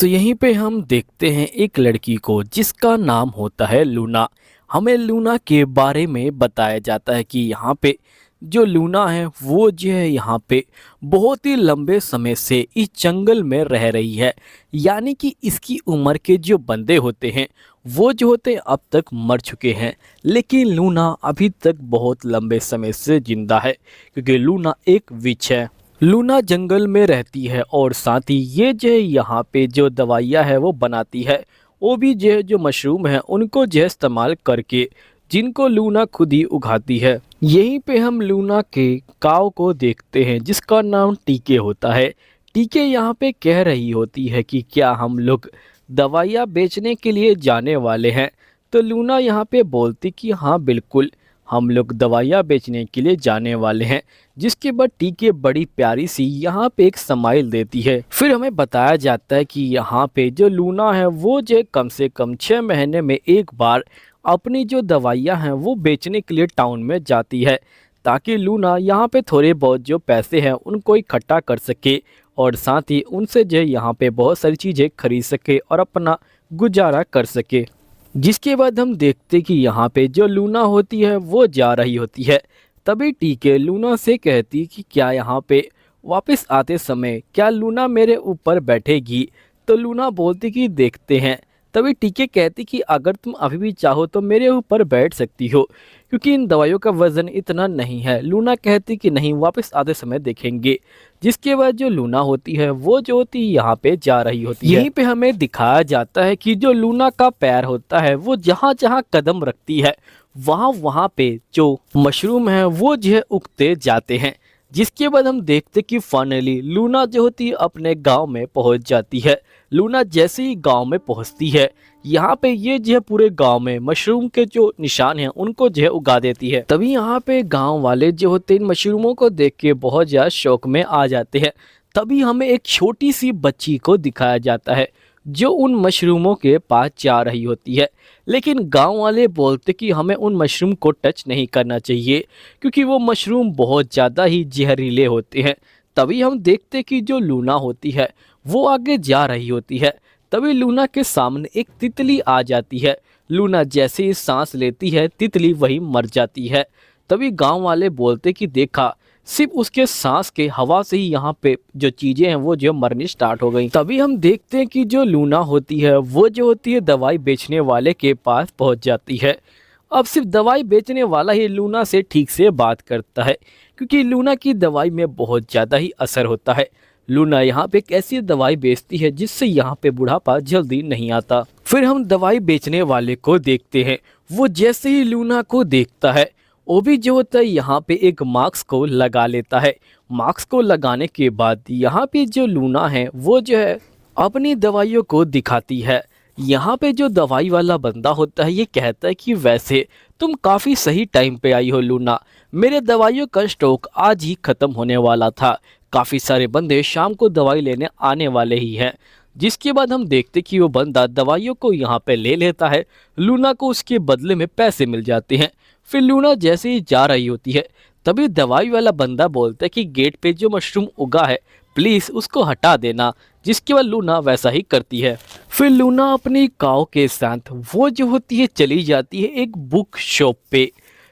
तो यहीं पे हम देखते हैं एक लड़की को जिसका नाम होता है लूना। हमें लूना के बारे में बताया जाता है कि यहाँ पे जो लूना है वो जो है यहाँ पे बहुत ही लंबे समय से इस जंगल में रह रही है। यानी कि इसकी उम्र के जो बंदे होते हैं वो जो होते हैं अब तक मर चुके हैं, लेकिन लूना अभी तक बहुत लंबे समय से जिंदा है क्योंकि लूना एक विच है। लूना जंगल में रहती है और साथ ही ये जो है यहाँ पे जो दवाइयाँ है वो बनाती है। वो भी जो है जो मशरूम है उनको जो है इस्तेमाल करके, जिनको लूना खुद ही उगाती है। यहीं पे हम लूना के काव को देखते हैं जिसका नाम टीके होता है। टीके यहाँ पे कह रही होती है कि क्या हम लोग दवाइयाँ बेचने के लिए जाने वाले हैं। तो लूना यहाँ पे बोलती कि हाँ बिल्कुल, हम लोग दवाइयाँ बेचने के लिए जाने वाले हैं। जिसके बाद टीके बड़ी प्यारी सी यहाँ पे एक स्माइल देती है। फिर हमें बताया जाता है कि यहाँ पे जो लूना है वो जो कम से कम 6 महीने में एक बार अपनी जो दवाइयाँ हैं वो बेचने के लिए टाउन में जाती है, ताकि लूना यहाँ पे थोड़े बहुत जो पैसे हैं उनको इकट्ठा कर सके और साथ ही उनसे जो यहाँ पे बहुत सारी चीज़ें खरीद सके और अपना गुजारा कर सके। जिसके बाद हम देखते कि यहाँ पे जो लूना होती है वो जा रही होती है। तभी टीके लूना से कहती कि क्या यहाँ पे वापस आते समय क्या लूना मेरे ऊपर बैठेगी। तो लूना बोलती कि देखते हैं। तभी टीके कहती कि अगर तुम अभी भी चाहो तो मेरे ऊपर बैठ सकती हो, क्योंकि इन दवाइयों का वजन इतना नहीं है। लूना कहती कि नहीं, वापस आते समय देखेंगे। जिसके बाद जो लूना होती है वो जो होती है यहाँ पे जा रही होती है। यहीं पे हमें दिखाया जाता है कि जो लूना का पैर होता है वो जहाँ जहाँ कदम रखती है वहाँ वहाँ पे जो मशरूम है वो जो है उगते जाते हैं। जिसके बाद हम देखते कि फाइनली लूना जो होती है अपने गांव में पहुंच जाती है। लूना जैसे ही गांव में पहुंचती है यहाँ पे ये जो है पूरे गांव में मशरूम के जो निशान हैं उनको जो है उगा देती है। तभी यहाँ पे गांव वाले जो होते हैं इन मशरूमों को देख के बहुत ज़्यादा शौक में आ जाते हैं। तभी हमें एक छोटी सी बच्ची को दिखाया जाता है जो उन मशरूमों के पास जा रही होती है। लेकिन गांव वाले बोलते कि हमें उन मशरूम को टच नहीं करना चाहिए क्योंकि वो मशरूम बहुत ज़्यादा ही जहरीले होते हैं। तभी हम देखते कि जो लूना होती है वो आगे जा रही होती है। तभी लूना के सामने एक तितली आ जाती है। लूना जैसे ही सांस लेती है तितली वही मर जाती है। तभी गांव वाले बोलते कि देखा, सिर्फ उसके सांस के हवा से ही यहाँ पे जो चीज़ें हैं वो जो मरनी स्टार्ट हो गई। तभी हम देखते हैं कि जो लूना होती है वो जो होती है दवाई बेचने वाले के पास पहुँच जाती है। अब सिर्फ दवाई बेचने वाला ही लूना से ठीक से बात करता है क्योंकि लूना की दवाई में बहुत ज़्यादा ही असर होता है। लूना यहाँ पे एक ऐसी दवाई बेचती है जिससे यहाँ पे बुढ़ापा जल्दी नहीं आता। फिर हम दवाई बेचने वाले को देखते हैं। वो जैसे ही लूना को देखता है वो भी जो होता है यहाँ पे एक मास्क को लगा लेता है। मास्क को लगाने के बाद यहाँ पे जो लूना है वो जो है अपनी दवाइयों को दिखाती है। यहाँ पे जो दवाई वाला बंदा होता है ये कहता है कि वैसे तुम काफ़ी सही टाइम पे आई हो लूना, मेरे दवाइयों का स्टॉक आज ही ख़त्म होने वाला था। काफ़ी सारे बंदे शाम को दवाई लेने आने वाले ही हैं। जिसके बाद हम देखते कि वो बंदा दवाइयों को यहाँ पे ले लेता है। लूना को उसके बदले में पैसे मिल जाते हैं। फिर लूना जैसे ही जा रही होती है तभी दवाई वाला बंदा बोलता है कि गेट पे जो मशरूम उगा है प्लीज़ उसको हटा देना। जिसके बाद लूना वैसा ही करती है। फिर लूना अपनी काव के साथ वो जो होती है चली जाती है एक बुक शॉप पे।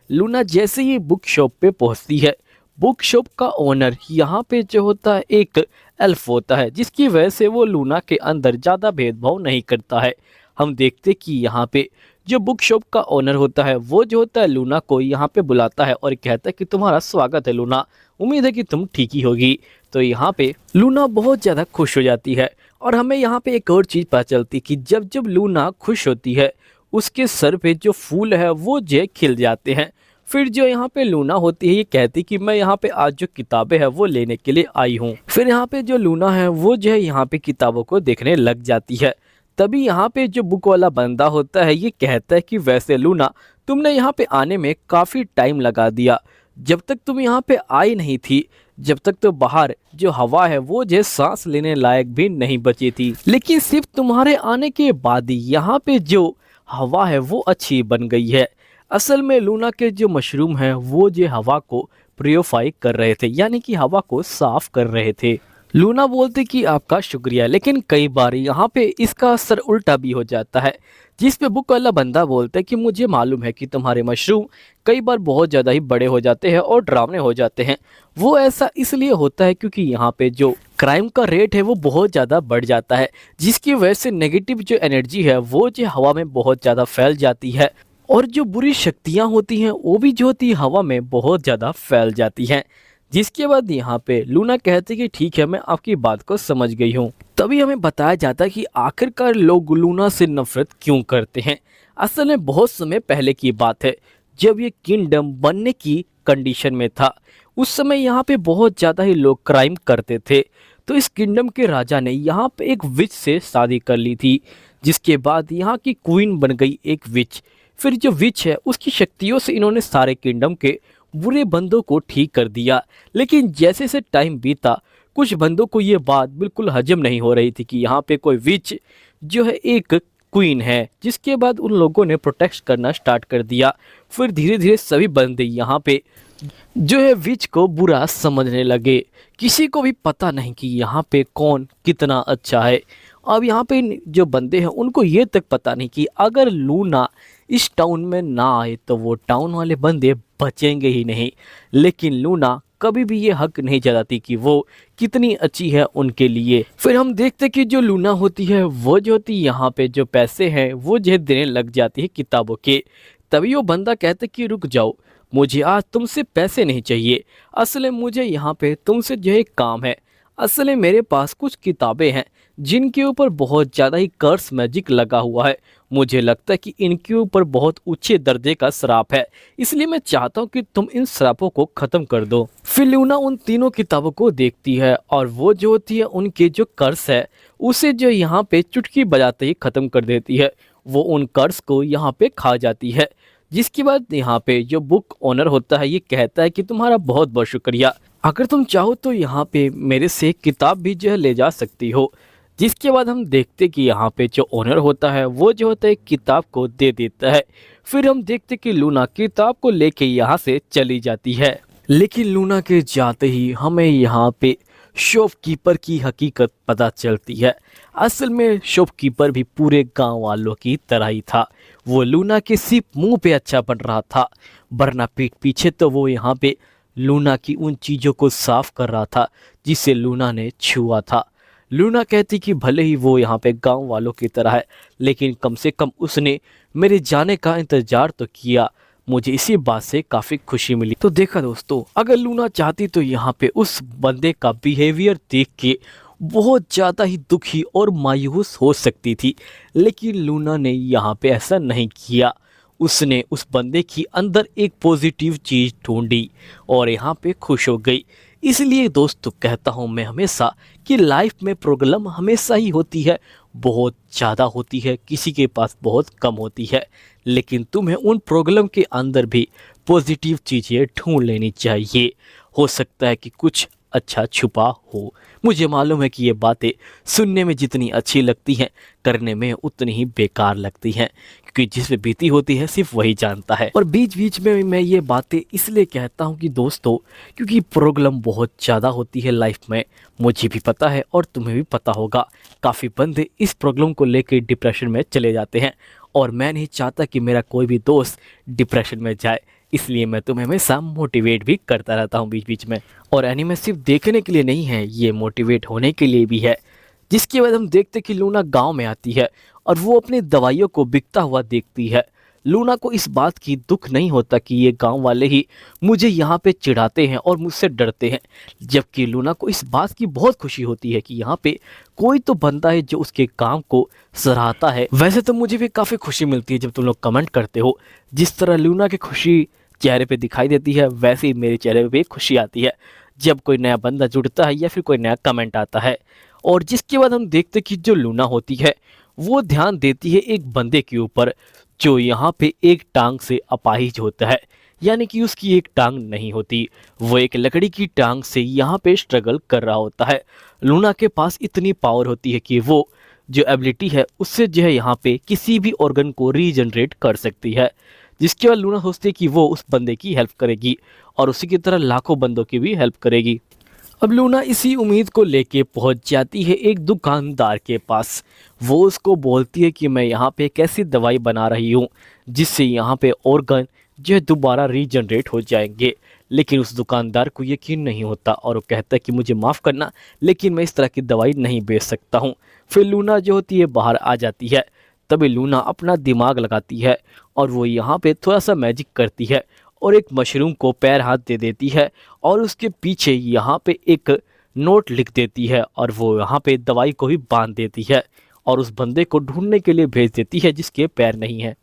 लूना जैसे ही बुक शॉप पे पहुंचती है, बुक शॉप का ओनर यहाँ पे जो होता है एक एल्फ होता है, जिसकी वजह से वो लूना के अंदर ज़्यादा भेदभाव नहीं करता है। हम देखते कि यहाँ पे जो बुक शॉप का ओनर होता है वो जो होता है लूना को यहाँ पे बुलाता है और कहता है कि तुम्हारा स्वागत है लूना, उम्मीद है कि तुम ठीक ही होगी। तो यहाँ पे लूना बहुत ज़्यादा खुश हो जाती है। और हमें यहाँ पे एक और चीज़ पता चलती कि जब जब लूना खुश होती है उसके सर पे जो फूल है वो जो खिल जाते हैं। फिर जो यहाँ पे लूना होती है ये कहती कि मैं यहाँ पे आज जो किताबें हैं वो लेने के लिए आई हूँ। फिर यहाँ पे जो लूना है वो जो है यहाँ पे किताबों को देखने लग जाती है। तभी यहाँ पे जो बुक वाला बंदा होता है ये कहता है कि वैसे लूना तुमने यहाँ पे आने में काफ़ी टाइम लगा दिया। जब तक तुम यहाँ पे आई नहीं थी जब तक तो बाहर जो हवा है वो जो सांस लेने लायक भी नहीं बची थी, लेकिन सिर्फ तुम्हारे आने के बाद ही यहाँ पे जो हवा है वो अच्छी बन गई है। असल में लूना के जो मशरूम हैं वो जो हवा को प्योरीफाई कर रहे थे, यानी कि हवा को साफ कर रहे थे। लूना बोलती कि आपका शुक्रिया, लेकिन कई बार यहाँ पे इसका असर उल्टा भी हो जाता है, जिस पे बुक वाला बंदा बोलता है कि मुझे मालूम है कि तुम्हारे मशरूम कई बार बहुत ज़्यादा ही बड़े हो जाते हैं और डरावने हो जाते हैं। वो ऐसा इसलिए होता है क्योंकि यहाँ पे जो क्राइम का रेट है वो बहुत ज़्यादा बढ़ जाता है, जिसकी वजह से नेगेटिव जो एनर्जी है वो जो हवा में बहुत ज़्यादा फैल जाती है, और जो बुरी शक्तियाँ होती हैं वो भी जो होती है हवा में बहुत ज़्यादा फैल जाती हैं। जिसके बाद यहाँ पे लूना कहती कि ठीक है, मैं आपकी बात को समझ गई हूँ। तभी हमें बताया जाता है कि आखिरकार लोग लूना से नफरत क्यों करते हैं। असल में बहुत समय पहले की बात है, जब ये किंगडम बनने की कंडीशन में था। उस समय यहाँ पे बहुत ज़्यादा ही लोग क्राइम करते थे। तो इस किंगडम के राजा ने यहाँ पे एक विच से शादी कर ली थी, जिसके बाद यहाँ की क्वीन बन गई एक विच। फिर जो विच है उसकी शक्तियों से इन्होंने सारे किंगडम के बुरे बंदों को ठीक कर दिया। लेकिन जैसे जैसे टाइम बीता, कुछ बंदों को ये बात बिल्कुल हजम नहीं हो रही थी कि यहाँ पे कोई विच जो है एक क्वीन है। जिसके बाद उन लोगों ने प्रोटेक्ट करना स्टार्ट कर दिया। फिर धीरे धीरे सभी बंदे यहाँ पे जो है विच को बुरा समझने लगे। किसी को भी पता नहीं कि यहाँ पे कौन कितना अच्छा है। अब यहाँ पे जो बंदे हैं उनको ये तक पता नहीं कि अगर लूना इस टाउन में ना आए तो वो टाउन वाले बंदे बचेंगे ही नहीं। लेकिन लूना कभी भी ये हक नहीं जताती कि वो कितनी अच्छी है उनके लिए। फिर हम देखते कि जो लूना होती है वो जो होती यहाँ पे जो पैसे हैं वो जो है देने लग जाती है किताबों के। तभी वो बंदा कहते कि रुक जाओ, मुझे आज तुमसे पैसे नहीं चाहिए। असल में मुझे यहाँ पे तुमसे जो है एक काम है। असल में मेरे पास कुछ किताबें हैं जिनके ऊपर बहुत ज़्यादा ही कर्स मैजिक लगा हुआ है। मुझे लगता है कि इनके ऊपर बहुत ऊंचे दर्जे का श्राप है, इसलिए मैं चाहता हूँ कि तुम इन श्रापों को ख़त्म कर दो। फिर लूना उन तीनों किताबों को देखती है और वो जो होती है उनके जो कर्स है उसे जो यहाँ पे चुटकी बजाते ही ख़त्म कर देती है। वो उन कर्स को यहाँ पे खा जाती है। जिसके बाद यहाँ पे जो बुक ओनर होता है ये कहता है कि तुम्हारा बहुत बहुत शुक्रिया, अगर तुम चाहो तो यहाँ पे मेरे से किताब भी जो है ले जा सकती हो। जिसके बाद हम देखते कि यहाँ पे जो ओनर होता है वो जो होता है किताब को दे देता है। फिर हम देखते कि लूना किताब को लेके यहाँ से चली जाती है। लेकिन लूना के जाते ही हमें यहाँ पे शॉपकीपर की हकीकत पता चलती है। असल में शॉपकीपर भी पूरे गांव वालों की तरह ही था। वो लूना के सिर्फ मुंह पे अच्छा बन रहा था, वरना पीठ पीछे तो वो यहाँ पे लूना की उन चीज़ों को साफ कर रहा था जिसे लूना ने छुआ था। लूना कहती कि भले ही वो यहाँ पे गांव वालों की तरह है, लेकिन कम से कम उसने मेरे जाने का इंतजार तो किया। मुझे इसी बात से काफ़ी खुशी मिली। तो देखा दोस्तों, अगर लूना चाहती तो यहाँ पे उस बंदे का बिहेवियर देख के बहुत ज़्यादा ही दुखी और मायूस हो सकती थी, लेकिन लूना ने यहाँ पे ऐसा नहीं किया। उसने उस बंदे की अंदर एक पॉजिटिव चीज़ ढूंढी और यहाँ पे खुश हो गई। इसलिए दोस्तों कहता हूँ मैं हमेशा कि लाइफ में प्रॉब्लम हमेशा ही होती है, बहुत ज़्यादा होती है, किसी के पास बहुत कम होती है, लेकिन तुम्हें उन प्रॉब्लम के अंदर भी पॉजिटिव चीज़ें ढूंढ लेनी चाहिए। हो सकता है कि कुछ अच्छा छुपा हो। मुझे मालूम है कि ये बातें सुनने में जितनी अच्छी लगती हैं करने में उतनी ही बेकार लगती हैं, क्योंकि जिस पे बीती होती है सिर्फ वही जानता है। और बीच बीच में मैं ये बातें इसलिए कहता हूँ कि दोस्तों, क्योंकि प्रॉब्लम बहुत ज़्यादा होती है लाइफ में। मुझे भी पता है और तुम्हें भी पता होगा, काफ़ी बंदे इस प्रॉब्लम को लेकर डिप्रेशन में चले जाते हैं, और मैं नहीं चाहता कि मेरा कोई भी दोस्त डिप्रेशन में जाए। इसलिए मैं तुम्हें हमेशा मोटिवेट भी करता रहता हूँ बीच बीच में। और एनीमे सिर्फ देखने के लिए नहीं है, ये मोटिवेट होने के लिए भी है। जिसके बाद हम देखते कि लूना गांव में आती है और वो अपनी दवाइयों को बिकता हुआ देखती है। लूना को इस बात की दुख नहीं होता कि ये गांव वाले ही मुझे यहाँ पे चिढ़ाते हैं और मुझसे डरते हैं, जबकि लूना को इस बात की बहुत खुशी होती है कि यहाँ पे कोई तो बंदा है जो उसके काम को सराहता है। वैसे तो मुझे भी काफ़ी खुशी मिलती है जब तुम लोग कमेंट करते हो। जिस तरह लूना की खुशी चेहरे पे दिखाई देती है, वैसे ही मेरे चेहरे पे भी खुशी आती है जब कोई नया बंदा जुड़ता है या फिर कोई नया कमेंट आता है। और जिसके बाद हम देखते कि जो लूना होती है वो ध्यान देती है एक बंदे के ऊपर जो यहाँ पे एक टांग से अपाहिज होता है, यानी कि उसकी एक टांग नहीं होती, वो एक लकड़ी की टांग से यहाँ पे स्ट्रगल कर रहा होता है। लूना के पास इतनी पावर होती है कि वो जो एबिलिटी है उससे जो है यहाँ पे किसी भी ऑर्गन को रीजनरेट कर सकती है। जिसके बाद लूना सोचती है कि वो उस बंदे की हेल्प करेगी और उसी की तरह लाखों बंदों की भी हेल्प करेगी। अब लूना इसी उम्मीद को लेके पहुंच जाती है एक दुकानदार के पास। वो उसको बोलती है कि मैं यहाँ पे एक ऐसी दवाई बना रही हूँ जिससे यहाँ पे ऑर्गन जो है दोबारा रीजनरेट हो जाएंगे। लेकिन उस दुकानदार को यकीन नहीं होता और वो कहता है कि मुझे माफ़ करना, लेकिन मैं इस तरह की दवाई नहीं बेच सकता हूँ। फिर लूना जो होती है बाहर आ जाती है। तभी लूना अपना दिमाग लगाती है और वो यहाँ पे थोड़ा सा मैजिक करती है और एक मशरूम को पैर हाथ दे देती है और उसके पीछे यहाँ पे एक नोट लिख देती है और वो यहाँ पे दवाई को भी बांध देती है और उस बंदे को ढूंढने के लिए भेज देती है जिसके पैर नहीं है।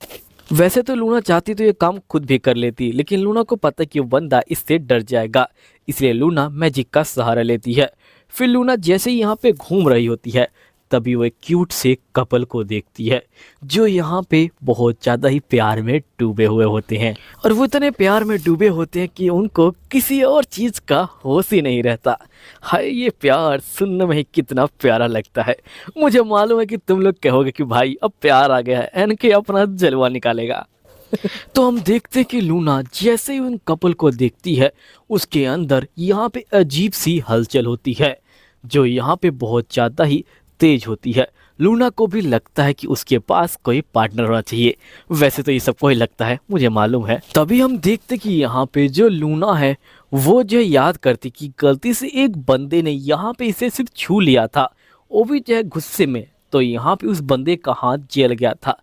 वैसे तो लूना चाहती तो ये काम खुद भी कर लेती, लेकिन लूना को पता है कि वो बंदा इससे डर जाएगा, इसलिए लूना मैजिक का सहारा लेती है। फिर लूना जैसे ही यहाँ पे घूम रही होती है तभी वो एक क्यूट से कपल को देखती है जो यहाँ पे बहुत ज़्यादा ही प्यार में डूबे हुए होते हैं। और वो इतने प्यार में डूबे होते हैं कि उनको किसी और चीज़ का होश ही नहीं रहता। हाय, ये प्यार सुनने में ही कितना प्यारा लगता है। मुझे मालूम है कि तुम लोग कहोगे कि भाई अब प्यार आ गया है, एनके अपना जलवा निकालेगा। तो हम देखते कि लूना जैसे ही उन कपल को देखती है उसके अंदर यहाँ पे अजीब सी हलचल होती है जो यहाँ पे बहुत ज़्यादा ही तेज होती है। लूना को भी लगता है कि उसके पास कोई पार्टनर होना चाहिए। वैसे तो ये सबको ही लगता है, मुझे मालूम है। तभी हम देखते कि यहाँ पे जो लूना है वो जो याद करती कि गलती से एक बंदे ने यहाँ पे इसे सिर्फ छू लिया था, वो भी जो है गुस्से में। तो यहाँ पे उस बंदे का हाथ जल गया था।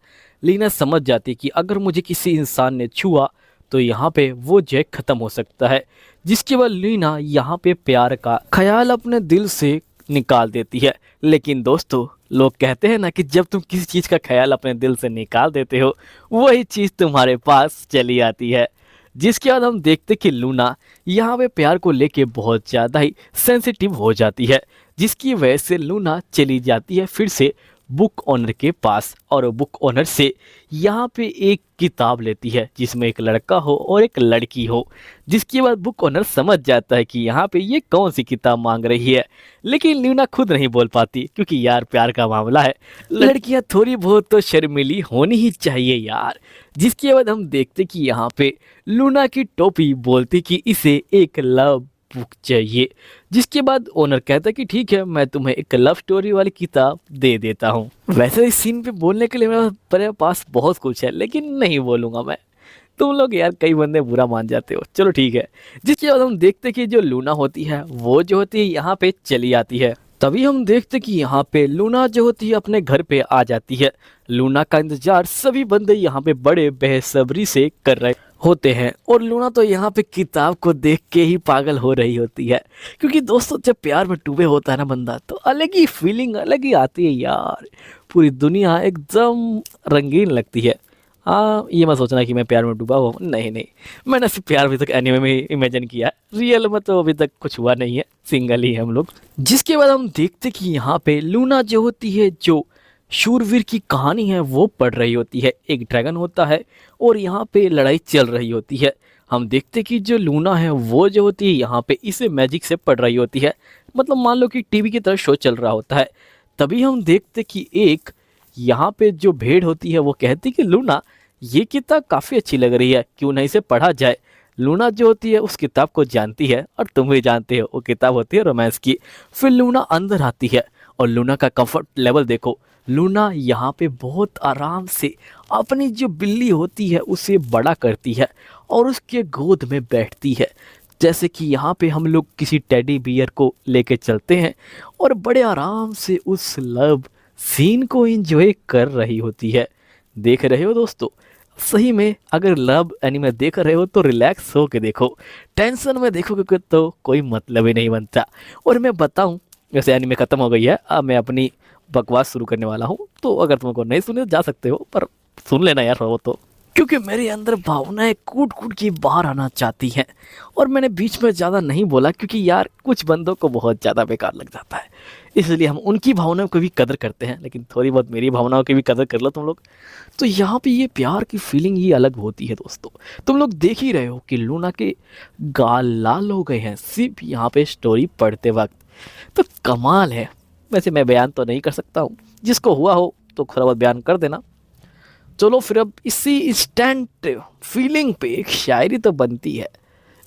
लीना समझ जाती कि अगर मुझे किसी इंसान ने छुआ तो यहाँ पे वो जो है ख़त्म हो सकता है। जिसके बाद लीना यहाँ पे प्यार का ख्याल अपने दिल से निकाल देती है। लेकिन दोस्तों, लोग कहते हैं ना कि जब तुम किसी चीज़ का ख्याल अपने दिल से निकाल देते हो वही चीज़ तुम्हारे पास चली आती है। जिसके बाद हम देखते कि लूना यहाँ पे प्यार को लेके बहुत ज़्यादा ही सेंसिटिव हो जाती है, जिसकी वजह से लूना चली जाती है फिर से बुक ओनर के पास और बुक ओनर से यहाँ पे एक किताब लेती है जिसमें एक लड़का हो और एक लड़की हो। जिसके बाद बुक ओनर समझ जाता है कि यहाँ पे ये कौन सी किताब मांग रही है, लेकिन लूना खुद नहीं बोल पाती क्योंकि यार प्यार का मामला है, लड़कियाँ थोड़ी बहुत तो शर्मीली होनी ही चाहिए यार। जिसके बाद हम देखते कि यहाँ पे लूना की टोपी बोलती कि इसे एक लव बुक चाहिए। जिसके बाद ओनर कहता है कि ठीक है, मैं तुम्हें एक लव स्टोरी वाली किताब दे देता हूँ। वैसे इस सीन पे बोलने के लिए मेरे पास बहुत कुछ है, लेकिन नहीं बोलूँगा मैं। तुम लोग यार कई बंदे बुरा मान जाते हो, चलो ठीक है। जिसके बाद हम देखते कि जो लूना होती है वो जो होती है यहाँ पे चली आती है। तभी हम देखते कि यहाँ पे लूना जो होती है अपने घर पे आ जाती है। लूना का इंतजार सभी बंदे यहाँ पे बड़े बेसब्री से कर रहे होते हैं और लूना तो यहाँ पे किताब को देख के ही पागल हो रही होती है। क्योंकि दोस्तों, जब प्यार में डूबे होता है ना बंदा तो अलग ही फीलिंग अलग ही आती है यार। पूरी दुनिया एकदम रंगीन लगती है। हाँ, ये मत सोचना कि मैं प्यार में डूबा हुआ, नहीं नहीं, मैंने सिर्फ प्यार अभी तक एनिमे में ही इमेजिन किया है, रियल में तो अभी तक कुछ हुआ नहीं है, सिंगल ही हम लोग। जिसके बाद हम देखते कि यहाँ पे लूना जो होती है जो शूरवीर की कहानी है वो पढ़ रही होती है। एक ड्रैगन होता है और यहाँ पे लड़ाई चल रही होती है। हम देखते कि जो लूना है वो जो होती है यहाँ पे इसे मैजिक से पढ़ रही होती है, मतलब मान लो कि टीवी की तरह शो चल रहा होता है। तभी हम देखते कि एक यहाँ पे जो भेड़ होती है वो कहती कि लूना, ये किताब काफ़ी अच्छी लग रही है, क्यों नहीं इसे पढ़ा जाए। लूना जो होती है उस किताब को जानती है और तुम भी जानते हो, वो किताब होती है रोमांस की। फिर लूना अंदर आती है और लूना का कंफर्ट लेवल देखो। लूना यहाँ पे बहुत आराम से अपनी जो बिल्ली होती है उसे बड़ा करती है और उसके गोद में बैठती है, जैसे कि यहाँ पे हम लोग किसी टेडी बियर को लेके चलते हैं और बड़े आराम से उस लव सीन को एंजॉय कर रही होती है। देख रहे हो दोस्तों, सही में अगर लव एनिमे देख रहे हो तो रिलैक्स हो के देखो, टेंशन में देखोगे तो कोई मतलब ही नहीं बनता। और मैं बताऊं, वैसे एनिमे ख़त्म हो गई है, अब मैं अपनी बकवास शुरू करने वाला हूँ, तो अगर तुमको नहीं सुने जा सकते हो, पर सुन लेना यार वो तो, क्योंकि मेरे अंदर भावनाएं कूट कूट की बाहर आना चाहती हैं। और मैंने बीच में ज़्यादा नहीं बोला क्योंकि यार कुछ बंदों को बहुत ज़्यादा बेकार लग जाता है, इसलिए हम उनकी भावनाओं की भी कदर करते हैं, लेकिन थोड़ी बहुत मेरी भावनाओं की भी कदर कर लो तुम लोग। तो यहाँ पे ये प्यार की फीलिंग ही अलग होती है दोस्तों। तुम लोग देख ही रहे हो कि लूना के गाल लाल हो गए हैं सिर्फ यहाँ पे स्टोरी पढ़ते वक्त, तो कमाल है। वैसे मैं बयान तो नहीं कर सकता हूँ, जिसको हुआ हो तो थोड़ा बहुत बयान कर देना। चलो फिर अब इसी इंस्टेंट फीलिंग पे एक शायरी तो बनती है।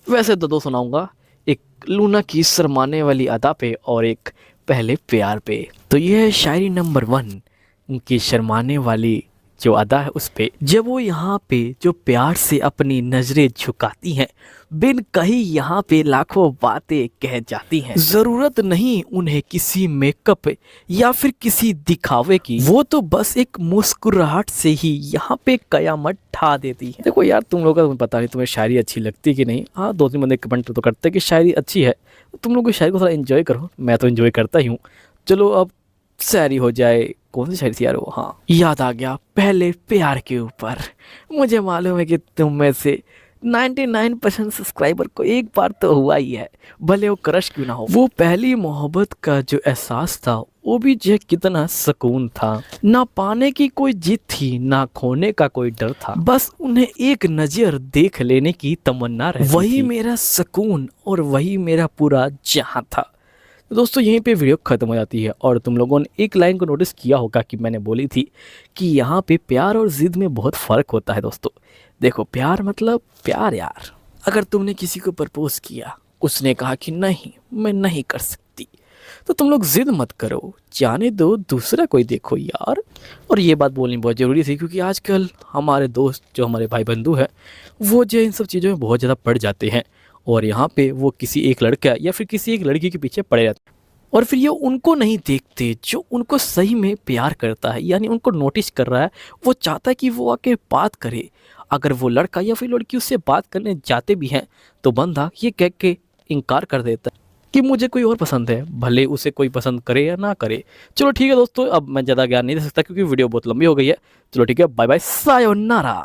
वैसे तो दो सुनाऊंगा, एक लूना की शर्माने वाली अदा पे और एक पहले प्यार पे। तो ये है शायरी नंबर 1, उनकी शर्माने वाली जो अदा है उस पे। जब वो यहाँ पे जो प्यार से अपनी नजरें झुकाती हैं, बिन कही यहाँ पे लाखों बातें कह जाती हैं। जरूरत नहीं उन्हें किसी मेकअप या फिर किसी दिखावे की, वो तो बस एक मुस्कुराहट से ही यहाँ पे कयामत ढा देती है। देखो यार, तुम लोगों का तुम्हें पता नहीं तुम्हें शायरी अच्छी लगती कि नहीं। हाँ, 2-3 बंदे कमेंट तो करते हैं कि शायरी अच्छी है, तुम लोग शायरी को थोड़ा एंजॉय करो। मैं तो एंजॉय करता ही हूँ। चलो अब शायरी हो जाए। कौन सी शायरी थी यार वो? हाँ, याद आ गया, पहले प्यार के ऊपर। मुझे मालूम है कि तुम में से 99% सब्सक्राइबर को एक बार तो हुआ ही है, भले वो क्रश क्यों ना हो। वो पहली मोहब्बत का जो एहसास था, वो भी जो कितना सुकून था। ना पाने की कोई जिद थी, ना खोने का कोई डर था, बस उन्हें एक नजर देख लेने की तमन्ना रहती थी। वही मेरा सुकून और वही मेरा पूरा जहां था। तो दोस्तों यहीं पे वीडियो ख़त्म हो जाती है। और तुम लोगों ने एक लाइन को नोटिस किया होगा कि मैंने बोली थी कि यहाँ पे प्यार और ज़िद में बहुत फ़र्क होता है। दोस्तों देखो, प्यार मतलब प्यार यार। अगर तुमने किसी को प्रपोज किया, उसने कहा कि नहीं मैं नहीं कर सकती, तो तुम लोग ज़िद मत करो, जाने दो, दूसरा कोई देखो यार। और ये बात बोलनी बहुत ज़रूरी थी, क्योंकि आजकल हमारे दोस्त जो हमारे भाई बंधु हैं, वो जो इन सब चीज़ों में बहुत ज़्यादा पड़ जाते हैं। और यहाँ पे वो किसी एक लड़का या फिर किसी एक लड़की के पीछे पड़े रहते हैं, और फिर ये उनको नहीं देखते जो उनको सही में प्यार करता है, यानी उनको नोटिस कर रहा है, वो चाहता है कि वो आके बात करे। अगर वो लड़का या फिर लड़की उससे बात करने जाते भी हैं, तो बंदा ये कह के इनकार कर देता है कि मुझे कोई और पसंद है, भले उसे कोई पसंद करे या ना करे। चलो ठीक है दोस्तों, अब मैं ज़्यादा ज्ञान नहीं दे सकता क्योंकि वीडियो बहुत लंबी हो गई है। चलो ठीक है, बाय बाय, सायोनारा।